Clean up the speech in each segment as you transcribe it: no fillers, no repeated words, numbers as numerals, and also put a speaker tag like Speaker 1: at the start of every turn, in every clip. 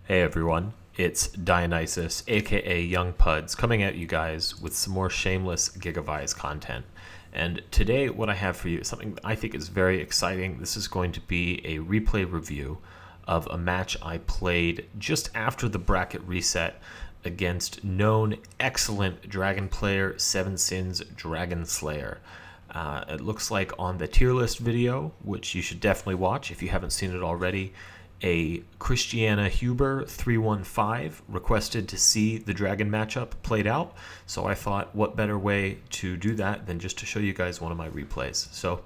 Speaker 1: Hey everyone, it's Dionysus, aka Young Puds, coming at you guys with some more shameless Gigavise content. And today, what I have for you is something that I think is very exciting. This is going to be a replay review of a match I played just after the bracket reset against known excellent dragon player, Seven Sins Dragon Slayer. It looks like on the tier list video, which you should definitely watch if you haven't seen it already, a Christiana Huber 315 requested to see the dragon matchup played out. So I thought, what better way to do that than just to show you guys one of my replays. So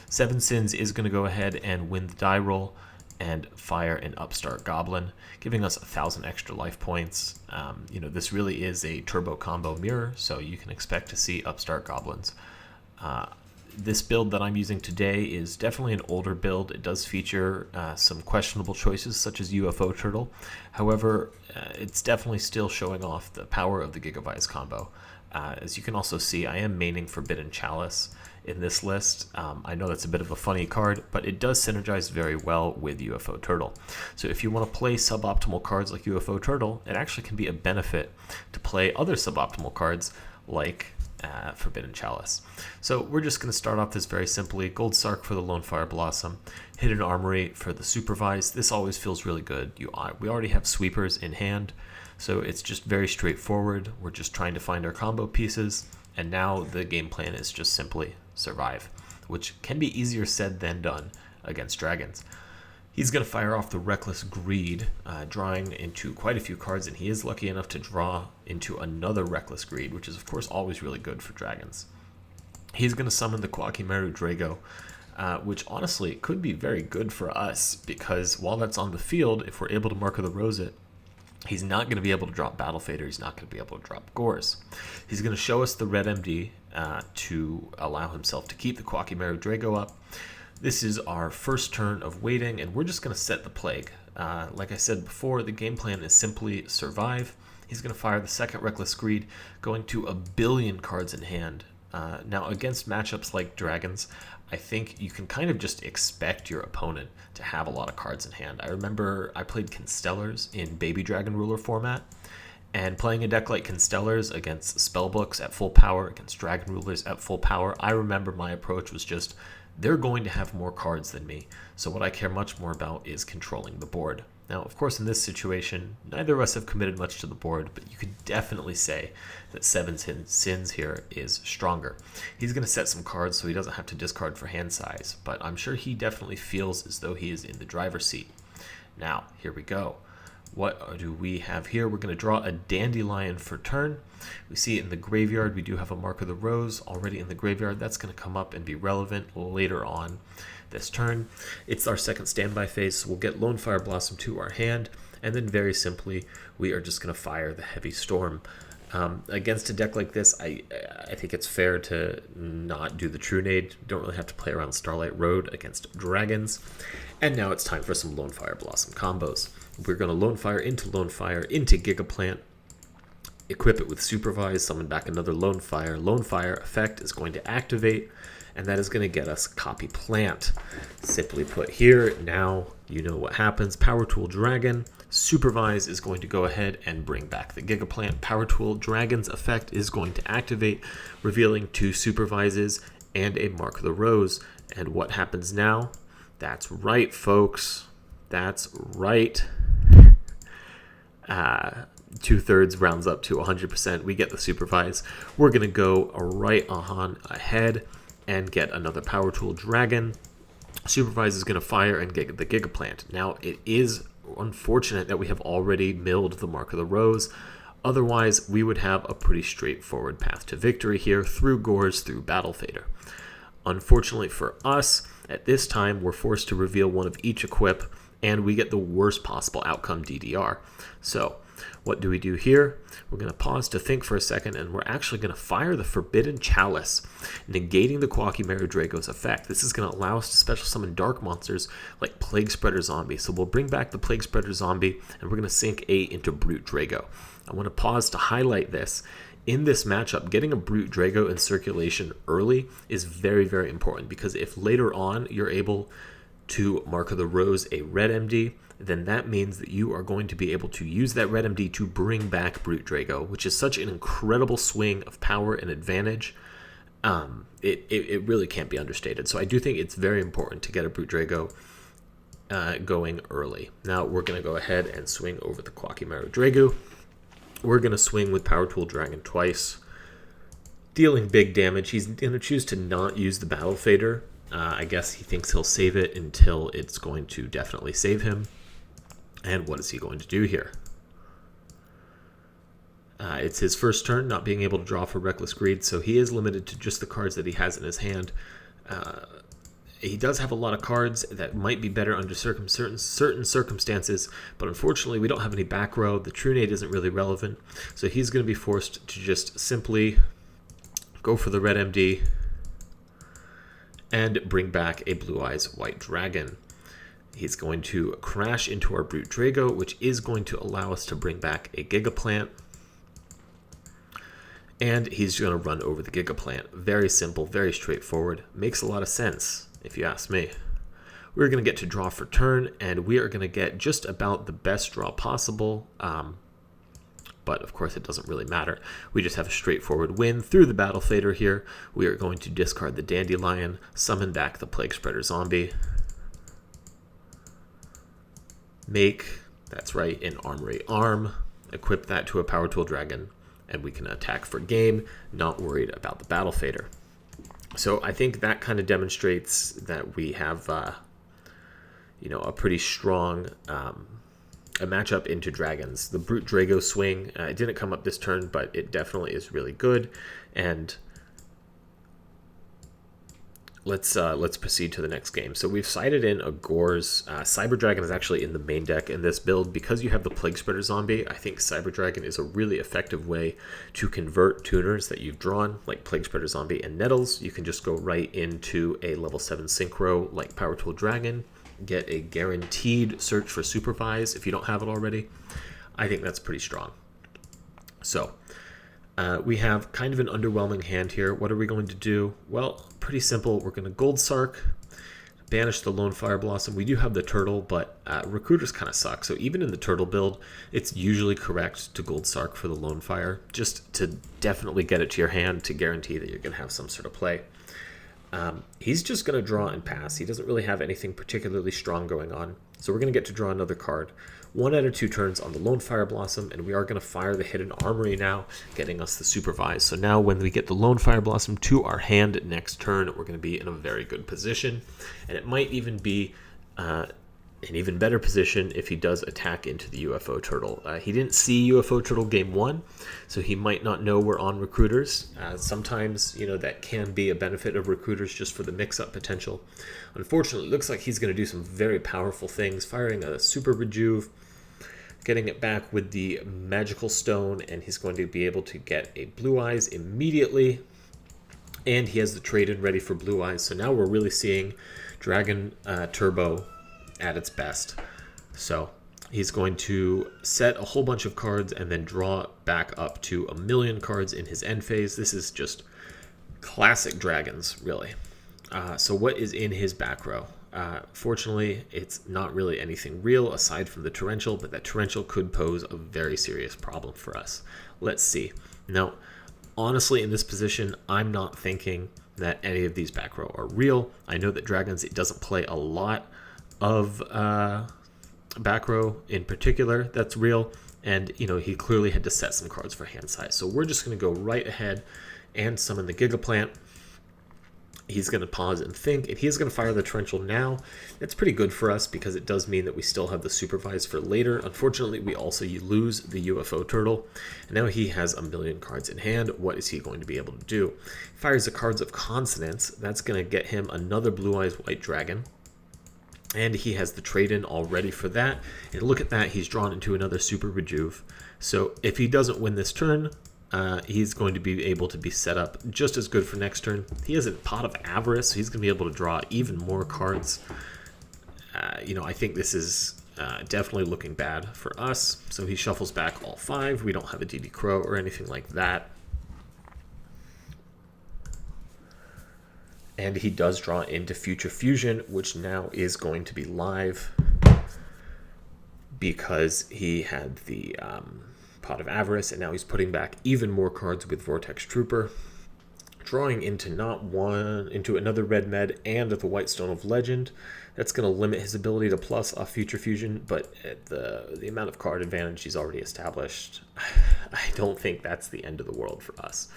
Speaker 1: Seven Sins is going to go ahead and win the die roll and fire an upstart goblin, giving us 1,000 extra life points. This really is a turbo combo mirror, so you can expect to see upstart goblins. This build that I'm using today is definitely an older build. It does feature some questionable choices such as UFO Turtle. However, it's definitely still showing off the power of the Gigavise combo. As you can also see, I am maining Forbidden Chalice in this list. I know that's a bit of a funny card, but it does synergize very well with UFO Turtle. So if you want to play suboptimal cards like UFO Turtle, it actually can be a benefit to play other suboptimal cards like Forbidden Chalice. So we're just going to start off this very simply. Gold Sark for the Lone Fire Blossom, Hidden Armory for the Supervise. This always feels really good. We already have sweepers in hand, so it's just very straightforward. We're just trying to find our combo pieces, and now the game plan is just simply survive, which can be easier said than done against dragons. He's going to fire off the Reckless Greed, drawing into quite a few cards, and he is lucky enough to draw into another Reckless Greed, which is, of course, always really good for dragons. He's going to summon the Quakimeru Drago, which honestly could be very good for us, because while that's on the field, if we're able to Mark of the Rose it, he's not going to be able to drop Battle Fader, he's not going to be able to drop Gores. He's going to show us the Red MD to allow himself to keep the Quakimeru Drago up. This is our first turn of waiting, and we're just going to set the Plague. Like I said before, the game plan is simply survive. He's going to fire the second Reckless Greed, going to 1 billion cards in hand. Now, against matchups like Dragons, I think you can kind of just expect your opponent to have a lot of cards in hand. I remember I played Constellars in Baby Dragon Ruler format, and playing a deck like Constellars against Spellbooks at full power, against Dragon Rulers at full power, I remember my approach was just, they're going to have more cards than me, so what I care much more about is controlling the board. Now, of course, in this situation, neither of us have committed much to the board, but you could definitely say that Seven Sins here is stronger. He's going to set some cards so he doesn't have to discard for hand size, but I'm sure he definitely feels as though he is in the driver's seat. Now, here we go. What do we have here? We're going to draw a Dandelion for turn. We see it in the graveyard. We do have a Mark of the Rose already in the graveyard. That's going to come up and be relevant later on this turn. It's our second standby phase, so we'll get Lone Fire Blossom to our hand, and then very simply, we are just going to fire the Heavy Storm. Against a deck like this, I think it's fair to not do the True Nade. You don't really have to play around Starlight Road against dragons. And now it's time for some Lone Fire Blossom combos. We're going to Lone Fire into Gigaplant, equip it with Supervise, summon back another Lone Fire. Lone Fire effect is going to activate, and that is going to get us Copy Plant. Simply put here, now you know what happens. Power Tool Dragon, Supervise is going to go ahead and bring back the Gigaplant. Power Tool Dragon's effect is going to activate, revealing 2 Supervises and a Mark of the Rose. And what happens now? That's right, folks. That's right. 2/3 rounds up to 100%. We get the Supervise. We're going to go right on ahead and get another Power Tool Dragon. Supervise is going to fire and get the Gigaplant. Now, it is unfortunate that we have already milled the Mark of the Rose. Otherwise, we would have a pretty straightforward path to victory here through Gores, through Battle Fader. Unfortunately for us, at this time, we're forced to reveal one of each equip, and we get the worst possible outcome DDR. So, what do we do here? We're going to pause to think for a second, and we're actually going to fire the Forbidden Chalice, negating the Quakimeru Drago's effect. This is going to allow us to special summon dark monsters like Plague Spreader Zombie. So we'll bring back the Plague Spreader Zombie, and we're going to sink 8 into Brute Drago. I want to pause to highlight this. In this matchup, getting a Brute Drago in circulation early is very, very important, because if later on you're able to Mark of the Rose a red MD, then that means that you are going to be able to use that red MD to bring back Brute Drago, which is such an incredible swing of power and advantage. It really can't be understated. So I do think it's very important to get a Brute Drago going early. Now we're going to go ahead and swing over the Quakimaru Dragu. We're going to swing with Power Tool Dragon twice, dealing big damage. He's going to choose to not use the Battle Fader. I guess he thinks he'll save it until it's going to definitely save him. And what is he going to do here? It's his first turn, not being able to draw for Reckless Greed, so he is limited to just the cards that he has in his hand. He does have a lot of cards that might be better under certain circumstances, but unfortunately we don't have any back row. The Trunade isn't really relevant, so he's going to be forced to just simply go for the red MD and bring back a Blue Eyes White Dragon. He's going to crash into our Brute Drago, which is going to allow us to bring back a Gigaplant. And he's going to run over the Gigaplant. Very simple, very straightforward. Makes a lot of sense, if you ask me. We're going to get to draw for turn, and we are going to get just about the best draw possible. But of course it doesn't really matter. We just have a straightforward win through the Battle Fader here. We are going to discard the Dandelion, summon back the Plague Spreader Zombie. Make, that's right, an Armory Arm. Equip that to a Power Tool Dragon, and we can attack for game, not worried about the Battle Fader. So I think that kind of demonstrates that we have, a pretty strong a matchup into dragons. The Brute Drago swing, it didn't come up this turn, but it definitely is really good. And let's proceed to the next game. So we've sided in a Gore's. Cyber Dragon is actually in the main deck in this build. Because you have the Plague Spreader Zombie, I think Cyber Dragon is a really effective way to convert tuners that you've drawn, like Plague Spreader Zombie and Nettles. You can just go right into a level 7 Synchro like Power Tool Dragon, get a guaranteed search for Supervise if you don't have it already. I think that's pretty strong. So we have kind of an underwhelming hand here. What are we going to do? Well, pretty simple. We're going to Gold Sark, banish the Lone Fire Blossom. We do have the Turtle, but Recruiters kind of suck. So even in the Turtle build, it's usually correct to Gold Sark for the Lone Fire, just to definitely get it to your hand to guarantee that you're going to have some sort of play. He's just going to draw and pass. He doesn't really have anything particularly strong going on. So we're going to get to draw another card. 1 out of 2 turns on the Lone Fire Blossom, and we are going to fire the Hidden Armory now, getting us the Supervise. So now when we get the Lone Fire Blossom to our hand next turn, we're going to be in a very good position. And it might even be an even better position if he does attack into the UFO Turtle. He didn't see UFO Turtle game 1, so he might not know we're on Recruiters. Sometimes, that can be a benefit of Recruiters just for the mix-up potential. Unfortunately, it looks like he's going to do some very powerful things, firing a Super Rejuve, getting it back with the Magical Stone, and he's going to be able to get a Blue Eyes immediately. And he has the trade-in ready for Blue Eyes, so now we're really seeing Dragon Turbo at its best. So he's going to set a whole bunch of cards and then draw back up to 1,000,000 cards in his end phase. This is just classic Dragons, really. So what is in his back row? Fortunately, it's not really anything real aside from the Torrential, but that Torrential could pose a very serious problem for us. Let's see. Now, honestly, in this position, I'm not thinking that any of these back row are real. I know that Dragons, it doesn't play a lot of back row in particular that's real, and he clearly had to set some cards for hand size. So we're just going to go right ahead and summon the Gigaplant. He's going to pause and think, and he's going to fire the Torrential now. That's pretty good for us because it does mean that we still have the Supervise for later. Unfortunately, we also lose the UFO Turtle, and now he has 1,000,000 cards in hand. What is he going to be able to do? He fires the Cards of Consonance. That's going to get him another Blue Eyes White Dragon. And he has the trade-in all ready for that. And look at that, he's drawn into another Super Rejuve. So if he doesn't win this turn, he's going to be able to be set up just as good for next turn. He has a Pot of Avarice, so he's going to be able to draw even more cards. I think this is definitely looking bad for us. So he shuffles back all 5. We don't have a DD Crow or anything like that. And he does draw into Future Fusion, which now is going to be live because he had the Pot of Avarice, and now he's putting back even more cards with Vortex Trooper, drawing into into another red med and the White Stone of Legend. That's going to limit his ability to plus off Future Fusion, but at the amount of card advantage he's already established, I don't think that's the end of the world for us.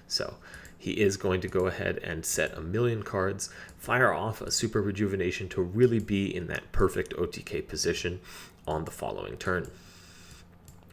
Speaker 1: So he is going to go ahead and set 1,000,000 cards, fire off a Super Rejuvenation to really be in that perfect OTK position on the following turn.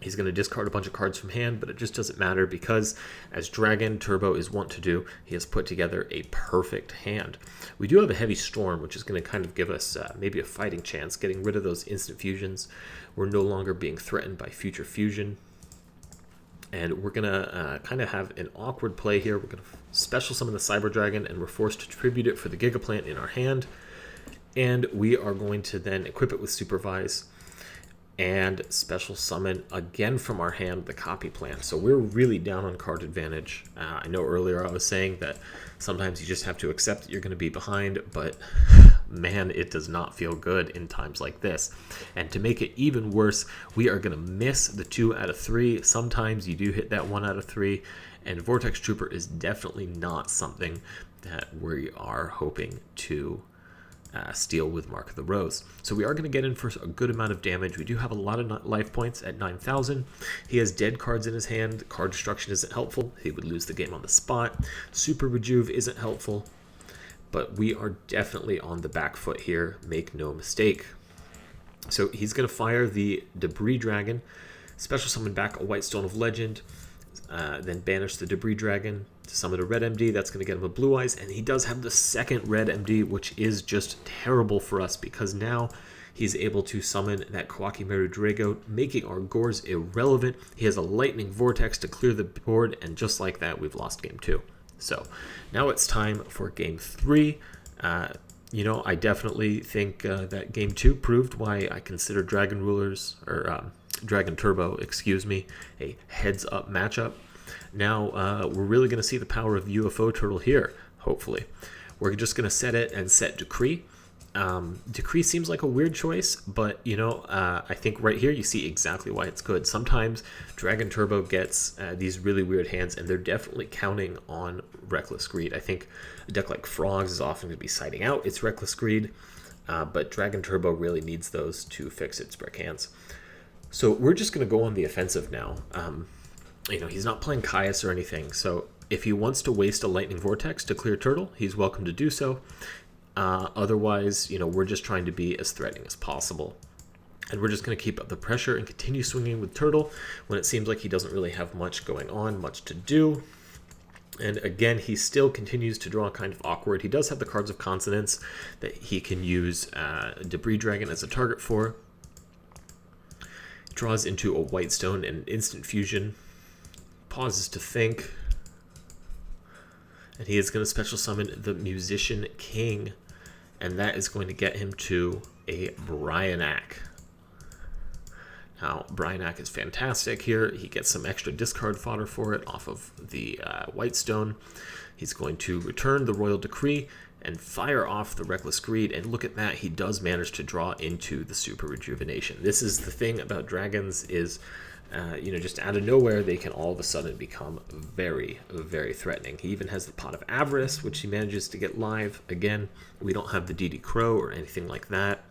Speaker 1: He's going to discard a bunch of cards from hand, but it just doesn't matter because, as Dragon Turbo is wont to do, he has put together a perfect hand. We do have a Heavy Storm, which is going to kind of give us maybe a fighting chance, getting rid of those instant fusions. We're no longer being threatened by Future Fusion. And we're going to kind of have an awkward play here. We're going to special summon the Cyber Dragon, and we're forced to tribute it for the Gigaplant in our hand. And we are going to then equip it with Supervise and special summon again from our hand the Copy Plant. So we're really down on card advantage. I know earlier I was saying that sometimes you just have to accept that you're going to be behind, but man, it does not feel good in times like this. And to make it even worse, we are going to miss the 2 out of 3. Sometimes you do hit that 1 out of 3, and Vortex Trooper is definitely not something that we are hoping to steal with Mark of the Rose. So we are going to get in for a good amount of damage. We do have a lot of life points at 9,000. He has dead cards in his hand. Card destruction isn't helpful. He would lose the game on the spot. Super Rejuve isn't helpful. But we are definitely on the back foot here. Make no mistake. So he's going to fire the Debris Dragon, special summon back a White Stone of Legend, then banish the Debris Dragon to summon a red MD. That's going to get him a Blue Eyes, and he does have the second red MD, which is just terrible for us because now he's able to summon that Kawakimeru Drago, making our Gores irrelevant. He has a Lightning Vortex to clear the board, and just like that, we've lost game 2. So now it's time for game 3. You know, I definitely think that game 2 proved why I consider Dragon Rulers, or Dragon Turbo, excuse me, a heads-up matchup. Now, we're really going to see the power of UFO Turtle here, hopefully. We're just going to set it and set Decree. Decree seems like a weird choice, but, you know, I think right here you see exactly why it's good. Sometimes Dragon Turbo gets these really weird hands, and they're definitely counting on Reckless Greed. I think a deck like Frogs is often going to be siding out its Reckless Greed, but Dragon Turbo really needs those to fix its brick hands. So we're just going to go on the offensive now. You know, he's not playing Caius or anything, so if he wants to waste a Lightning Vortex to clear Turtle, he's welcome to do so. Otherwise, you know, we're just trying to be as threatening as possible. And we're just going to keep up the pressure and continue swinging with Turtle when it seems like he doesn't really have much going on, much to do. And again, he still continues to draw kind of awkward. He does have the cards of Consonance that he can use Debris Dragon as a target for. Draws into a White Stone and Instant Fusion. Pauses to think. And he is going to special summon the Musician King. And that is going to get him to a Bryanak. Now, Bryanak is fantastic here. He gets some extra discard fodder for it off of the White Stone. He's going to return the Royal Decree and fire off the Reckless Greed. And look at that, he does manage to draw into the Super Rejuvenation. This is the thing about dragons is, you know, just out of nowhere, they can all of a sudden become very, very threatening. He even has the Pot of Avarice, which he manages to get live. Again, we don't have the DD Crow or anything like that.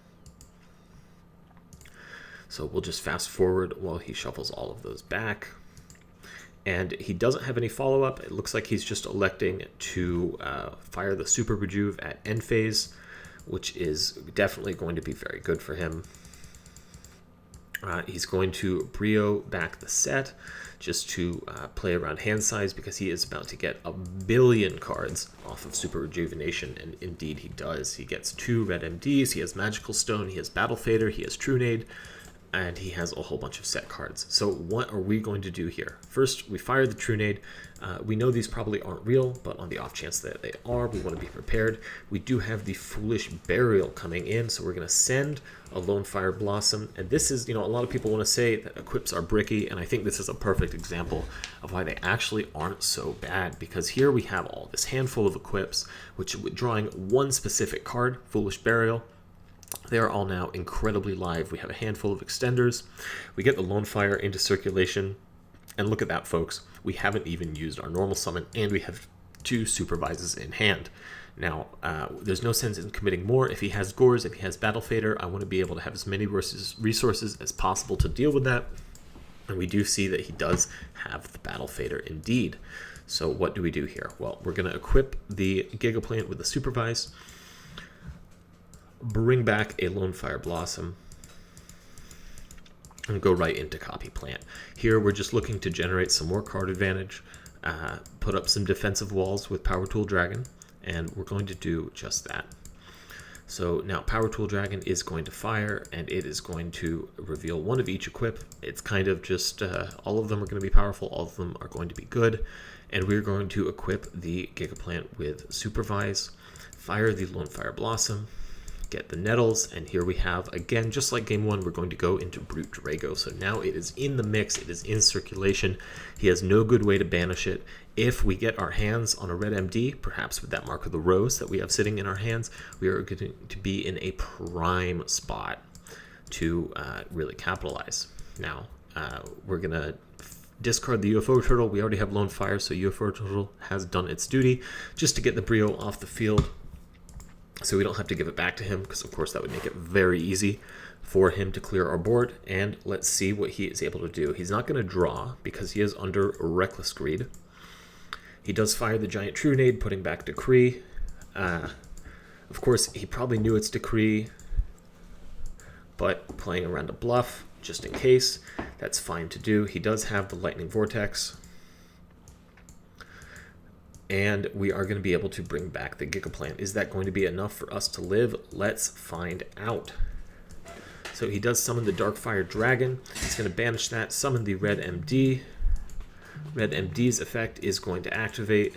Speaker 1: So we'll just fast forward while he shuffles all of those back. And he doesn't have any follow-up. It looks like he's just electing to fire the Super Rejuve at end phase, which is definitely going to be very good for him. He's going to Brio back the set just to play around hand size because he is about to get 1,000,000,000 cards off of Super Rejuvenation, and indeed he does. He gets 2 red MDs, he has Magical Stone, he has Battle Fader, he has Trunade. and he has a whole bunch of set cards. So what are we going to do here? First, we fire the True Nade. We know these probably aren't real, but on the off chance that they are, we want to be prepared. We do have the Foolish Burial coming in, so we're going to send a Lone Fire Blossom. And this is, a lot of people want to say that equips are bricky, and I think this is a perfect example of why they actually aren't so bad, because here we have all this handful of equips, which with drawing one specific card, Foolish Burial, they are all now incredibly live. We have a handful of extenders. We get the Lone Fire into circulation. And look at that, folks. We haven't even used our normal summon, and we have 2 Supervises in hand. Now, there's no sense in committing more. If he has Gores, if he has Battle Fader, I want to be able to have as many resources as possible to deal with that. And we do see that he does have the Battle Fader indeed. So what do we do here? Well, we're going to equip the Gigaplant with the Supervise, bring back a Lone Fire Blossom, and go right into Copy Plant. Here we're just looking to generate some more card advantage, put up some defensive walls with Power Tool Dragon, and we're going to do just that. So now Power Tool Dragon is going to fire, and it is going to reveal one of each equip. It's kind of just all of them are going to be powerful, all of them are going to be good, and we're going to equip the Gigaplant with Supervise, fire the Lone Fire Blossom, get the Nettles, and here we have, again, just like game 1, we're going to go into Brute Drago. So now it is in the mix, it is in circulation. He has no good way to banish it. If we get our hands on a red MD, perhaps with that Mark of the Rose that we have sitting in our hands, we are going to be in a prime spot to really capitalize. Now, we're going to discard the UFO Turtle. We already have Lone Fire, so UFO Turtle has done its duty just to get the Brio off the field, so we don't have to give it back to him, because of course that would make it very easy for him to clear our board. And let's see what he is able to do. He's not going to draw because he is under Reckless Greed. He does fire the Giant True Nade, putting back Decree. Of course, he probably knew it's Decree, but playing around a bluff, just in case, that's fine to do. He does have the Lightning Vortex, and we are going to be able to bring back the Gigaplant. Is that going to be enough for us to live? Let's find out. So he does summon the Darkfire Dragon. He's going to banish that, summon the Red MD. Red MD's effect is going to activate.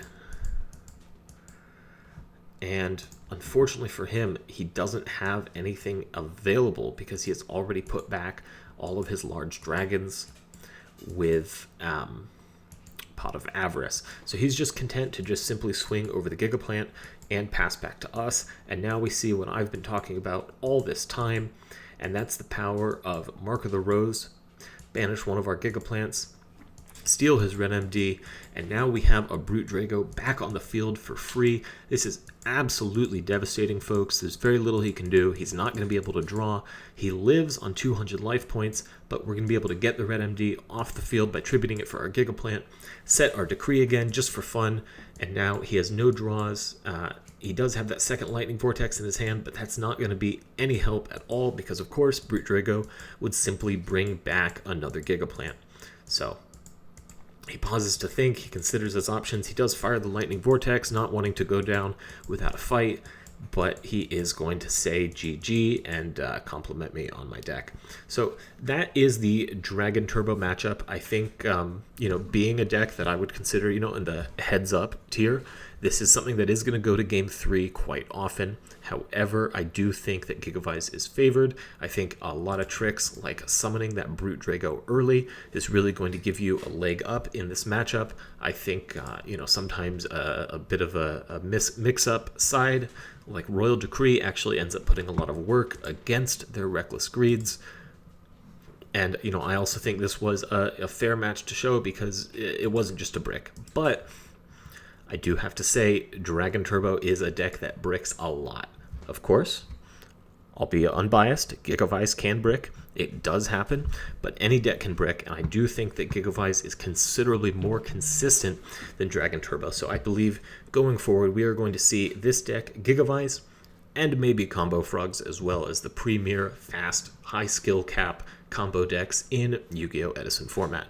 Speaker 1: And unfortunately for him, he doesn't have anything available because he has already put back all of his large dragons with Pot of Avarice. So he's just content to just simply swing over the Gigaplant and pass back to us. And now we see what I've been talking about all this time, and that's the power of Mark of the Rose. Banish one of our Gigaplants, steal his Red MD, and now we have a Brute Drago back on the field for free. This is absolutely devastating, folks. There's very little he can do. He's not going to be able to draw. He lives on 200 life points, but we're going to be able to get the Red MD off the field by tributing it for our Gigaplant, set our Decree again just for fun, and now he has no draws. He does have that second Lightning Vortex in his hand, but that's not going to be any help at all because, of course, Brute Drago would simply bring back another Gigaplant. So he pauses to think, he considers his options. He does fire the Lightning Vortex, not wanting to go down without a fight, but he is going to say GG and compliment me on my deck. So that is the Dragon Turbo matchup. I think, being a deck that I would consider, in the heads up tier, this is something that is going to go to game 3 quite often. However, I do think that Gigavise is favored. I think a lot of tricks like summoning that Brute Drago early is really going to give you a leg up in this matchup. I think, sometimes a bit of a mix-up side like Royal Decree actually ends up putting a lot of work against their Reckless Greeds. And, I also think this was a fair match to show because it wasn't just a brick. But I do have to say, Dragon Turbo is a deck that bricks a lot. Of course, I'll be unbiased. Gigavise can brick. It does happen, but any deck can brick, and I do think that Gigavise is considerably more consistent than Dragon Turbo. So I believe going forward, we are going to see this deck, Gigavise, and maybe Combo Frogs, as well as the premier, fast, high skill cap combo decks in Yu-Gi-Oh! Edison Format.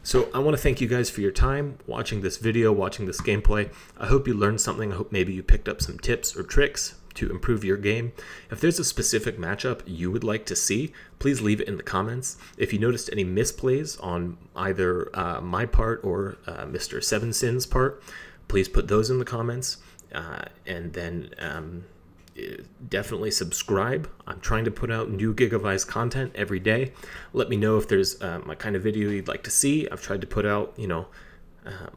Speaker 1: So I want to thank you guys for your time watching this video, watching this gameplay. I hope you learned something. I hope maybe you picked up some tips or tricks to improve your game. If there's a specific matchup you would like to see, please leave it in the comments. If you noticed any misplays on either my part or Mr. Seven Sins' part, please put those in the comments. And then definitely subscribe. I'm trying to put out new Gigavise content every day. Let me know if there's my kind of video you'd like to see. I've tried to put out,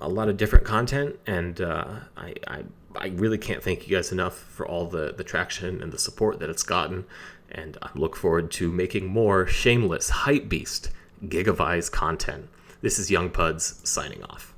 Speaker 1: a lot of different content, and I really can't thank you guys enough for all the traction and the support that it's gotten, and I look forward to making more shameless, hype beast Gigavise content. This is Young Puds signing off.